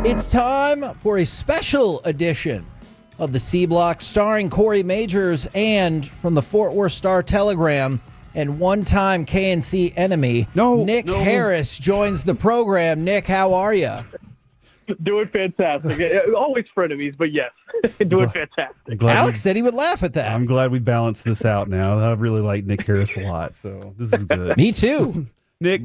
It's time for a special edition of the C Block starring Corey Majors and from the Fort Worth Star-Telegram and one-time KNC enemy, Nick Harris joins the program. Nick, how are you? Doing fantastic. Always frenemies, but yes, doing fantastic. Alex said he would laugh at that. I'm glad we balanced this out now. I really like Nick Harris a lot, so this is good. Me too. Nick,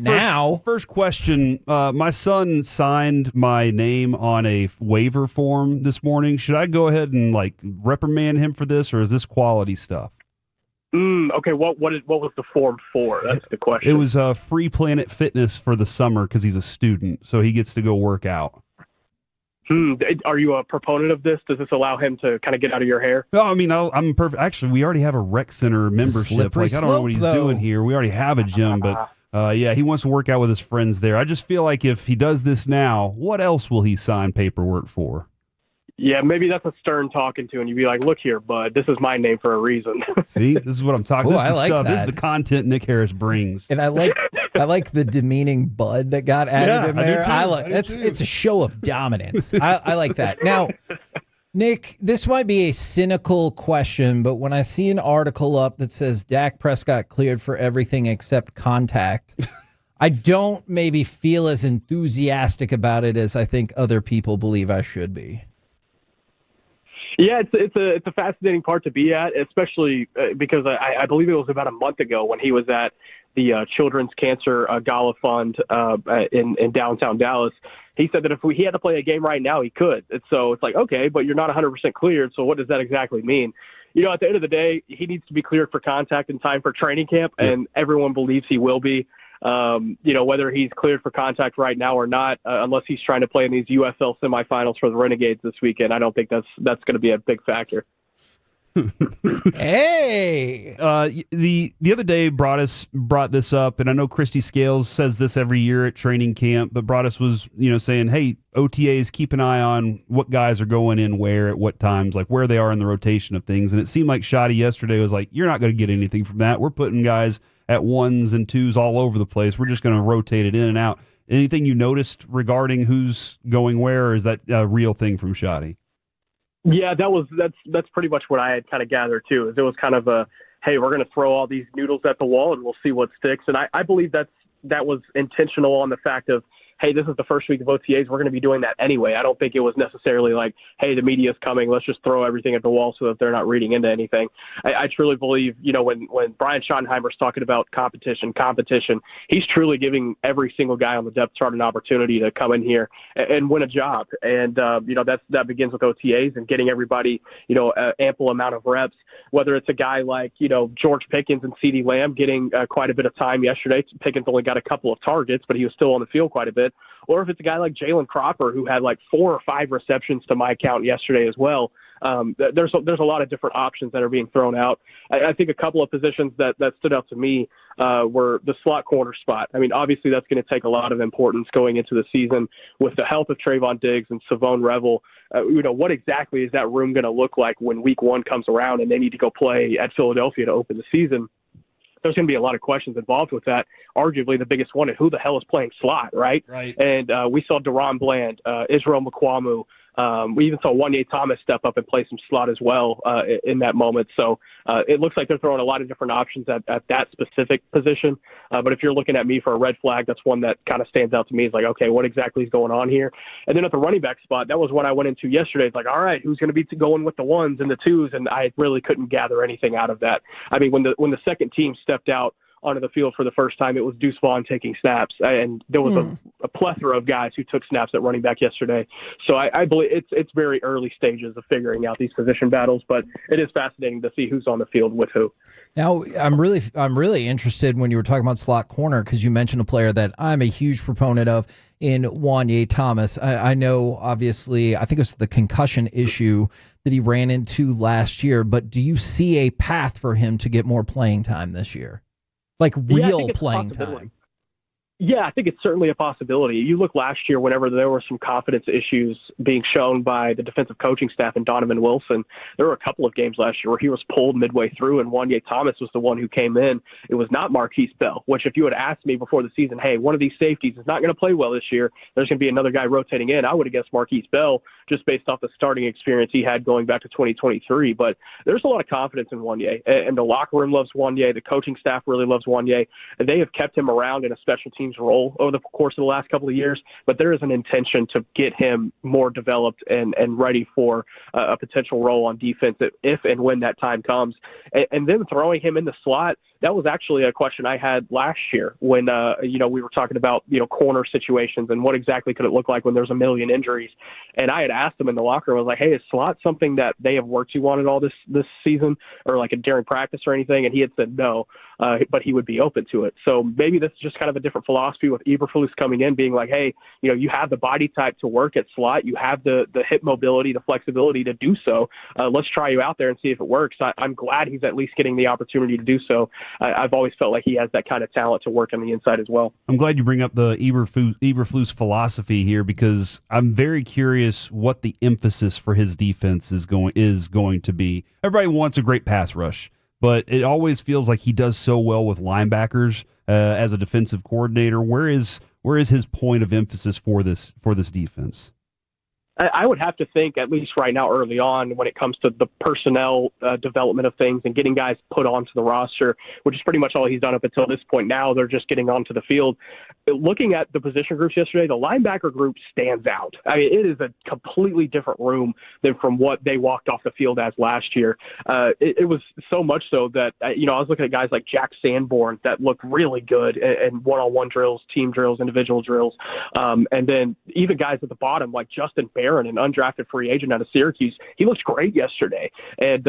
first question. My son signed my name on a waiver form this morning. Should I go ahead and reprimand him for this, or is this quality stuff? Okay, what was the form for? That's the question. It was free Planet Fitness for the summer because he's a student, so he gets to go work out. Are you a proponent of this? Does this allow him to kind of get out of your hair? No, I mean, I'm perfect. Actually, we already have a rec center membership. I don't know what he's doing here. We already have a gym, but yeah, he wants to work out with his friends there. I just feel like if he does this now, what else will he sign paperwork for? Yeah, maybe that's a stern talking to, and you'd be like, look here, bud, this is my name for a reason. See, this is what I'm talking about. I like that. This is the content Nick Harris brings. And I like the demeaning bud that got added in there. It's a show of dominance. I like that. Now, Nick, this might be a cynical question, but when I see an article up that says Dak Prescott cleared for everything except contact, I don't maybe feel as enthusiastic about it as I think other people believe I should be. Yeah, it's a fascinating part to be at, especially because I believe it was about a month ago when he was at the Children's Cancer Gala Fund in downtown Dallas. He said that if he had to play a game right now, he could. And so it's like, okay, but you're not 100% cleared, so what does that exactly mean? You know, at the end of the day, he needs to be cleared for contact in time for training camp, and everyone believes he will be. You know, whether he's cleared for contact right now or not, unless he's trying to play in these USL semifinals for the Renegades this weekend, I don't think that's going to be a big factor. Hey, the other day brought this up, and I know Christy Scales says this every year at training camp, but Broadus was saying, hey, OTAs, keep an eye on what guys are going in where at what times, like where they are in the rotation of things. And it seemed like Shoddy yesterday was like, you're not going to get anything from that. We're putting guys at ones and twos all over the place. We're just going to rotate it in and out. Anything you noticed regarding who's going where, or is that a real thing from Shoddy? Yeah, that's pretty much what I had kind of gathered too. Is it was kind of a, hey, we're going to throw all these noodles at the wall and we'll see what sticks. And I believe that was intentional on the fact of, hey, this is the first week of OTAs. We're going to be doing that anyway. I don't think it was necessarily like, hey, the media's coming. Let's just throw everything at the wall so that they're not reading into anything. I truly believe, when Brian Schottenheimer's talking about competition, he's truly giving every single guy on the depth chart an opportunity to come in here and win a job. And, that begins with OTAs and getting everybody, ample amount of reps, whether it's a guy like, George Pickens and CeeDee Lamb getting quite a bit of time yesterday. Pickens only got a couple of targets, but he was still on the field quite a bit. Or if it's a guy like Jalen Cropper, who had like 4 or 5 receptions to my count yesterday as well. There's a lot of different options that are being thrown out. I think a couple of positions that stood out to me were the slot corner spot. I mean, obviously that's going to take a lot of importance going into the season with the health of Trayvon Diggs and Savone Revel. What exactly is that room going to look like when week 1 comes around and they need to go play at Philadelphia to open the season? There's going to be a lot of questions involved with that. Arguably the biggest one is who the hell is playing slot, right? And we saw Deron Bland, Israel Mukuamu. We even saw Wanye Thomas step up and play some slot as well in that moment. So it looks like they're throwing a lot of different options at that specific position. But if you're looking at me for a red flag, that's one that kind of stands out to me. Is like, okay, what exactly is going on here? And then at the running back spot, that was what I went into yesterday. It's like, all right, who's going to be going with the ones and the twos? And I really couldn't gather anything out of that. I mean, when the second team stepped out onto the field for the first time, it was Deuce Vaughn taking snaps, and there was a plethora of guys who took snaps at running back yesterday. So I believe it's very early stages of figuring out these position battles, but it is fascinating to see who's on the field with who. Now, I'm really interested when you were talking about slot corner, because you mentioned a player that I'm a huge proponent of in Wanye Thomas. I know, obviously, I think it was the concussion issue that he ran into last year, but do you see a path for him to get more playing time this year? Like real playing time? Yeah, I think it's certainly a possibility. You look last year, whenever there were some confidence issues being shown by the defensive coaching staff and Donovan Wilson, there were a couple of games last year where he was pulled midway through, and Wanye Thomas was the one who came in. It was not Marquise Bell, which if you had asked me before the season, hey, one of these safeties is not going to play well this year, there's going to be another guy rotating in, I would have guessed Marquise Bell just based off the starting experience he had going back to 2023. But there's a lot of confidence in Wanye, and the locker room loves Wanye. The coaching staff really loves Wanye, and they have kept him around in a special teams role over the course of the last couple of years, but there is an intention to get him more developed and ready for a potential role on defense if and when that time comes. And then throwing him in the slot, that was actually a question I had last year when, we were talking about, corner situations and what exactly could it look like when there's a million injuries. And I had asked him in the locker room, I was like, hey, is slot something that they have worked you on at all this season or like during practice or anything? And he had said no, but he would be open to it. So maybe this is just kind of a different philosophy with Eberflus coming in, being like, hey, you have the body type to work at slot. You have the hip mobility, the flexibility to do so. Let's try you out there and see if it works. I'm glad he's at least getting the opportunity to do so. I've always felt like he has that kind of talent to work on the inside as well. I'm glad you bring up the Eberflus philosophy here, because I'm very curious what the emphasis for his defense is going to be. Everybody wants a great pass rush, but it always feels like he does so well with linebackers as a defensive coordinator. Where is his point of emphasis for this defense? I would have to think, at least right now, early on, when it comes to the personnel development of things and getting guys put onto the roster, which is pretty much all he's done up until this point. Now they're just getting onto the field. Looking at the position groups yesterday, the linebacker group stands out. I mean, it is a completely different room than from what they walked off the field as last year. It was so much so that, I was looking at guys like Jack Sanborn that looked really good in one-on-one drills, team drills, individual drills. And then even guys at the bottom like Justin Barron, an undrafted free agent out of Syracuse, he looked great yesterday. And,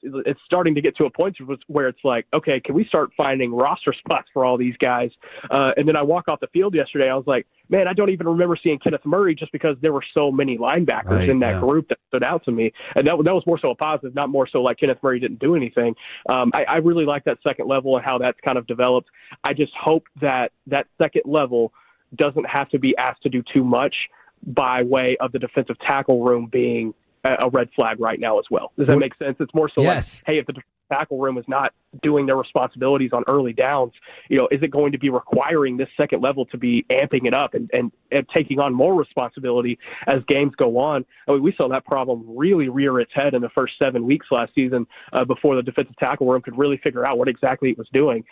it's starting to get to a point where it's like, okay, can we start finding roster spots for all these guys? And then I walk off the field yesterday, I was like, man, I don't even remember seeing Kenneth Murray just because there were so many linebackers in that group that stood out to me. And that was more so a positive, not more so like Kenneth Murray didn't do anything. I really like that second level and how that's kind of developed. I just hope that second level doesn't have to be asked to do too much by way of the defensive tackle room being a red flag right now as well. Does that make sense? It's more so like, hey, if the tackle room is not doing their responsibilities on early downs, is it going to be requiring this second level to be amping it up and taking on more responsibility as games go on? I mean, we saw that problem really rear its head in the first 7 weeks last season before the defensive tackle room could really figure out what exactly it was doing.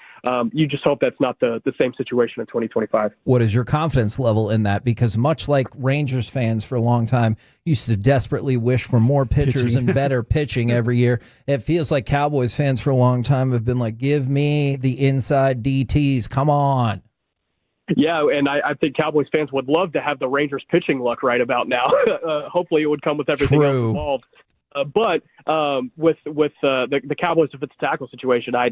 You just hope that's not the same situation in 2025. What is your confidence level in that? Because much like Rangers fans for a long time used to desperately wish for more pitchers and better pitching every year, it feels like Cowboys fans for a long time have been like, give me the inside DTs. Come on. Yeah, and I think Cowboys fans would love to have the Rangers pitching luck right about now. Hopefully it would come with everything else involved. But with the Cowboys defensive tackle situation, I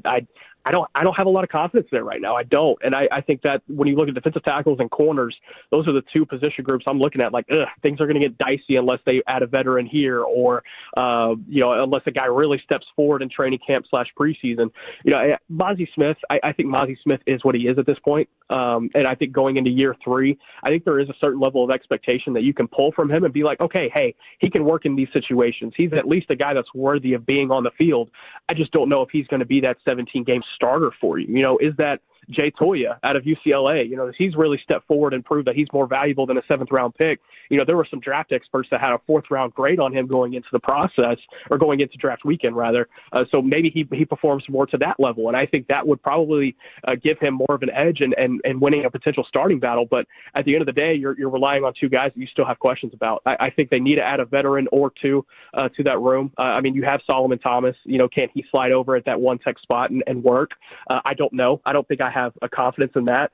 don't have a lot of confidence there right now. I don't, and I think that when you look at defensive tackles and corners, those are the two position groups I'm looking at. Like, things are going to get dicey unless they add a veteran here, or unless a guy really steps forward in training camp / preseason. Mozzie Smith, I think Mozzie Smith is what he is at this point, and I think going into year 3, I think there is a certain level of expectation that you can pull from him and be like, okay, hey, he can work in these situations. He's at least a guy that's worthy of being on the field. I just don't know if he's going to be that 17-game starter for you. Is that Jay Toya out of UCLA? He's really stepped forward and proved that he's more valuable than a 7th-round pick. There were some draft experts that had a 4th-round grade on him going into the process, or going into draft weekend, rather. So maybe he performs more to that level, and I think that would probably give him more of an edge and winning a potential starting battle. But at the end of the day, you're relying on two guys that you still have questions about. I think they need to add a veteran or two to that room. You have Solomon Thomas. Can he slide over at that one-tech spot and work? I don't know. I don't think I have a confidence in that.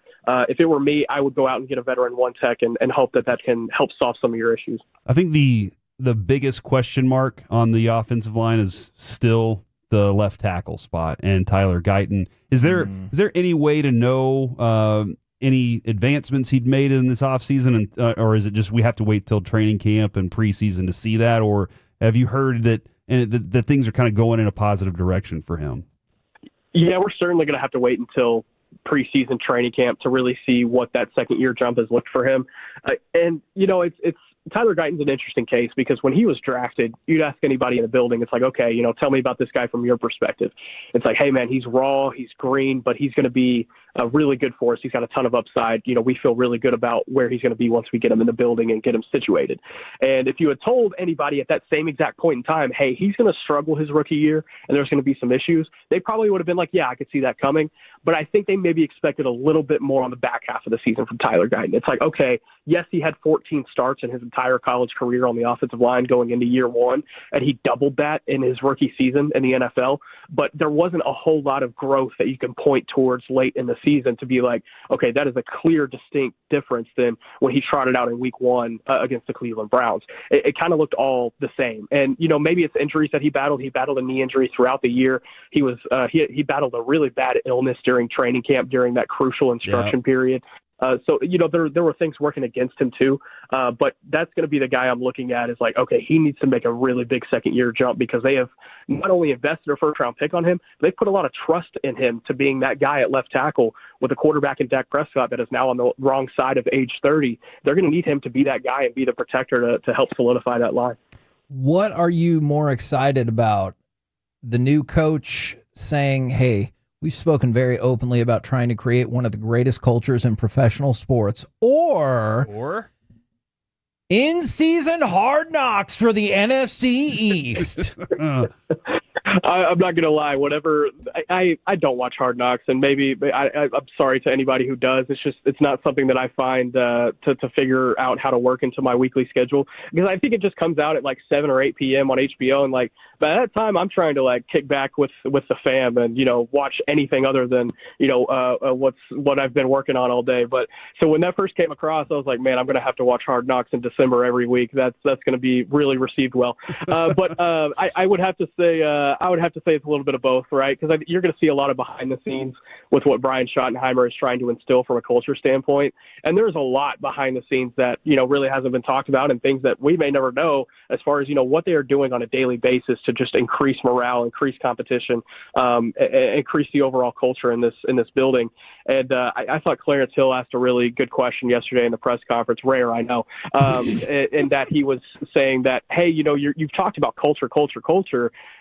If it were me, I would go out and get a veteran one-tech and hope that can help solve some of your issues. I think the biggest question mark on the offensive line is still the left tackle spot and Tyler Guyton. Is there any way to know any advancements he'd made in this offseason, or is it just we have to wait till training camp and preseason to see that, or have you heard that things are kind of going in a positive direction for him? Yeah, we're certainly going to have to wait until preseason training camp to really see what that second-year jump has looked for him. And, it's Tyler Guyton's an interesting case because when he was drafted, you'd ask anybody in the building, it's like, okay, tell me about this guy from your perspective. It's like, hey, man, he's raw, he's green, but he's going to be really good for us. He's got a ton of upside. We feel really good about where he's going to be once we get him in the building and get him situated. And if you had told anybody at that same exact point in time, hey, he's going to struggle his rookie year and there's going to be some issues, they probably would have been like, yeah, I could see that coming. But I think they maybe expected a little bit more on the back half of the season from Tyler Guyton. It's like, okay, yes, he had 14 starts in his entire college career on the offensive line going into year one, and he doubled that in his rookie season in the NFL. But there wasn't a whole lot of growth that you can point towards late in the season to be like, okay, that is a clear, distinct difference than when he trotted out in week one against the Cleveland Browns. It kind of looked all the same. And, maybe it's injuries that he battled. He battled a knee injury throughout the year. He was he battled a really bad illness during training camp during that crucial instruction period. So, there were things working against him too. But that's going to be the guy I'm looking at is like, okay, he needs to make a really big second-year jump because they have not only invested a first-round pick on him, but they've put a lot of trust in him to being that guy at left tackle with a quarterback in Dak Prescott that is now on the wrong side of age 30. They're going to need him to be that guy and be the protector to help solidify that line. What are you more excited about? The new coach saying, hey, we've spoken very openly about trying to create one of the greatest cultures in professional sports, or in-season hard knocks for the NFC East. I'm not going to lie. Whatever, I don't watch Hard Knocks, and maybe I'm sorry to anybody who does. It's not something that I find to figure out how to work into my weekly schedule because I think it just comes out at like 7 or 8 p.m. on HBO, and like by that time I'm trying to like kick back with the fam and watch anything other than what I've been working on all day. But so when that first came across, I was like, man, I'm going to have to watch Hard Knocks in December every week. That's going to be really received well. But I would have to say. It's a little bit of both, right? Because you're going to see a lot of behind the scenes with what Brian Schottenheimer is trying to instill from a culture standpoint. And there's a lot behind the scenes that, really hasn't been talked about and things that we may never know as far as, what they are doing on a daily basis to just increase morale, increase competition, increase the overall culture in this building. And I thought Clarence Hill asked a really good question yesterday in the press conference, rare, I know, in that he was saying that, hey, you've talked about culture.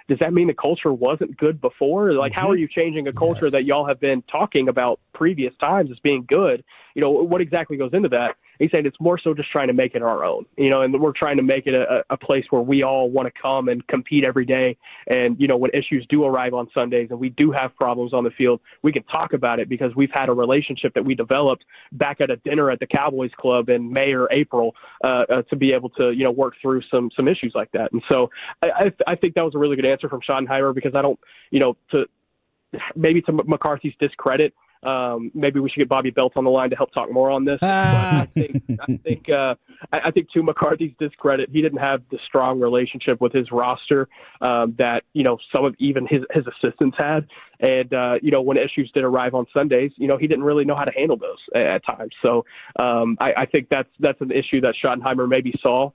Does that mean the culture wasn't good before? Like, how are you changing a culture that y'all have been talking about previous times as being good? What exactly goes into that? He said it's more so just trying to make it our own, and we're trying to make it a place where we all want to come and compete every day. And, when issues do arrive on Sundays and we do have problems on the field, we can talk about it because we've had a relationship that we developed back at a dinner at the Cowboys Club in May or April to be able to, work through some issues like that. And so I think that was a really good answer from Schottenheimer because I don't, to McCarthy's discredit, maybe we should get Bobby Belt on the line to help talk more on this. But I think to McCarthy's discredit, he didn't have the strong relationship with his roster that some of even his assistants had. And when issues did arrive on Sundays, he didn't really know how to handle those at times. So I think that's an issue that Schottenheimer maybe saw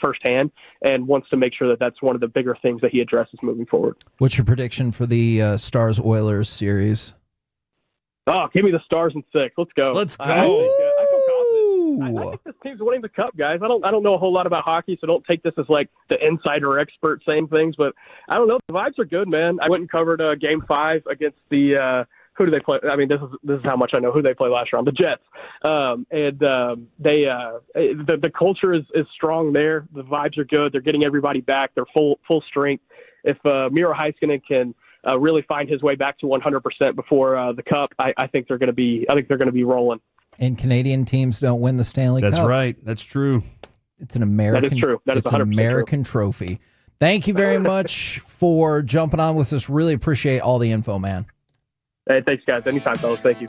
firsthand and wants to make sure that that's one of the bigger things that he addresses moving forward. What's your prediction for the Stars-Oilers series? Oh, give me the Stars in 6. Let's go. Let's go. I feel confident. I think this team's winning the Cup, guys. I don't know a whole lot about hockey, so don't take this as like the insider expert saying things. But I don't know. The vibes are good, man. I went and covered Game 5 against the who do they play? I mean, this is how much I know who they play last round. The Jets. The culture is strong there. The vibes are good. They're getting everybody back. They're full strength. If Miro Heiskanen can really find his way back to 100% before the Cup, I think they're going to be rolling. And Canadian teams don't win the Stanley Cup. That's right. That's true. It's an American. That is true. That is an American trophy. Thank you very much for jumping on with us. Really appreciate all the info, man. Hey, thanks, guys. Anytime, fellas. Thank you.